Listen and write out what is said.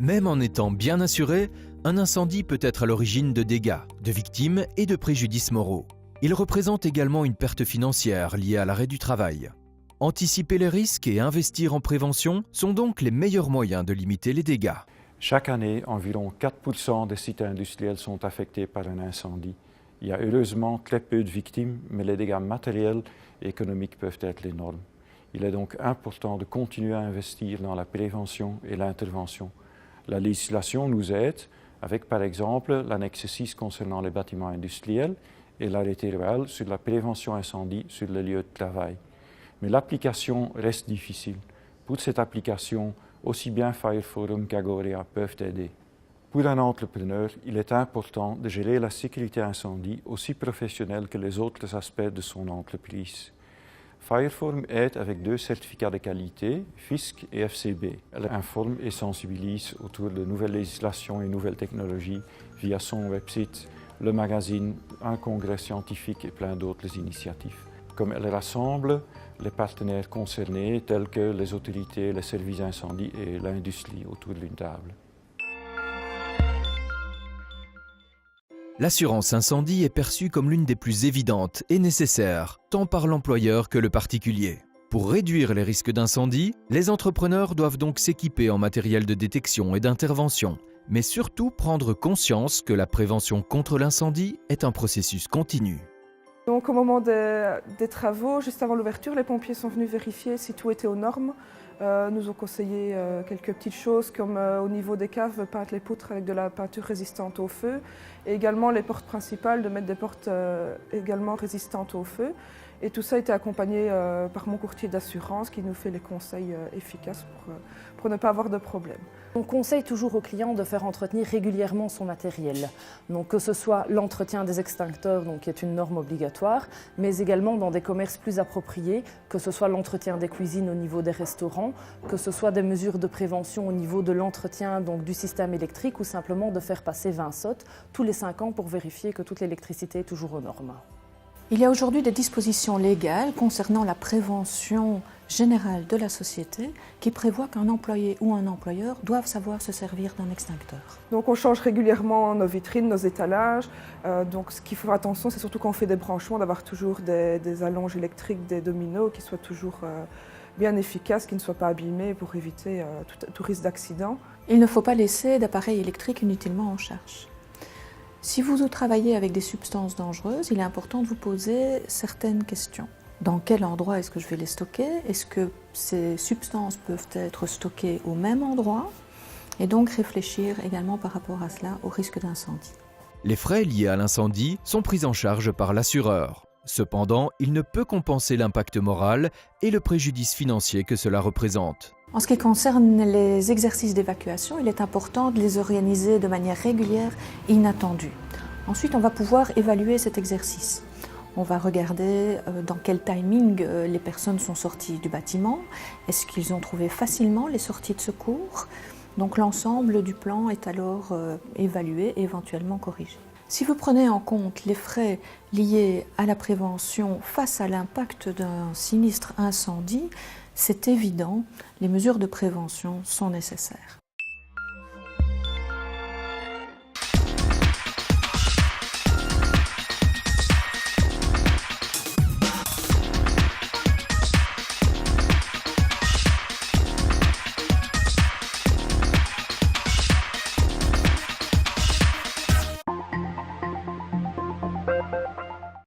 Même en étant bien assuré, un incendie peut être à l'origine de dégâts, de victimes et de préjudices moraux. Il représente également une perte financière liée à l'arrêt du travail. Anticiper les risques et investir en prévention sont donc les meilleurs moyens de limiter les dégâts. Chaque année, environ 4% des sites industriels sont affectés par un incendie. Il y a heureusement très peu de victimes, mais les dégâts matériels et économiques peuvent être énormes. Il est donc important de continuer à investir dans la prévention et l'intervention. La législation nous aide avec par exemple l'annexe 6 concernant les bâtiments industriels et l'arrêté REAL sur la prévention incendie sur les lieux de travail. Mais l'application reste difficile. Pour cette application, aussi bien Fire Forum qu'Agoria peuvent aider. Pour un entrepreneur, il est important de gérer la sécurité incendie aussi professionnelle que les autres aspects de son entreprise. Fire Forum aide avec 2 certificats de qualité, FISC et FCB. Elle informe et sensibilise autour de nouvelles législations et nouvelles technologies via son website, le magazine, un congrès scientifique et plein d'autres initiatives. Comme elle rassemble les partenaires concernés tels que les autorités, les services incendie et l'industrie autour d'une table. L'assurance incendie est perçue comme l'une des plus évidentes et nécessaires, tant par l'employeur que le particulier. Pour réduire les risques d'incendie, les entrepreneurs doivent donc s'équiper en matériel de détection et d'intervention, mais surtout prendre conscience que la prévention contre l'incendie est un processus continu. Donc au moment des travaux, juste avant l'ouverture, les pompiers sont venus vérifier si tout était aux normes. Nous ont conseillé quelques petites choses comme au niveau des caves, peindre les poutres avec de la peinture résistante au feu et également les portes principales, de mettre des portes également résistantes au feu. Et tout ça a été accompagné par mon courtier d'assurance qui nous fait les conseils efficaces pour ne pas avoir de problème. On conseille toujours aux clients de faire entretenir régulièrement son matériel. Donc que ce soit l'entretien des extincteurs, donc qui est une norme obligatoire, mais également dans des commerces plus appropriés, que ce soit l'entretien des cuisines au niveau des restaurants, que ce soit des mesures de prévention au niveau de l'entretien du système électrique ou simplement de faire passer 20 sottes tous les 5 ans pour vérifier que toute l'électricité est toujours aux normes. Il y a aujourd'hui des dispositions légales concernant la prévention générale de la société qui prévoient qu'un employé ou un employeur doivent savoir se servir d'un extincteur. Donc on change régulièrement nos vitrines, nos étalages. Donc ce qu'il faut faire attention, c'est surtout quand on fait des branchements, d'avoir toujours des allonges électriques, des dominos qui soient toujours bien efficaces, qui ne soient pas abîmés pour éviter tout risque d'accident. Il ne faut pas laisser d'appareils électriques inutilement en charge. Si vous travaillez avec des substances dangereuses, il est important de vous poser certaines questions. Dans quel endroit est-ce que je vais les stocker? Est-ce que ces substances peuvent être stockées au même endroit? Et donc réfléchir également par rapport à cela au risque d'incendie. Les frais liés à l'incendie sont pris en charge par l'assureur. Cependant, il ne peut compenser l'impact moral et le préjudice financier que cela représente. En ce qui concerne les exercices d'évacuation, il est important de les organiser de manière régulière et inattendue. Ensuite, on va pouvoir évaluer cet exercice. On va regarder dans quel timing les personnes sont sorties du bâtiment. Est-ce qu'ils ont trouvé facilement les sorties de secours? Donc l'ensemble du plan est alors évalué et éventuellement corrigé. Si vous prenez en compte les frais liés à la prévention face à l'impact d'un sinistre incendie, c'est évident, les mesures de prévention sont nécessaires.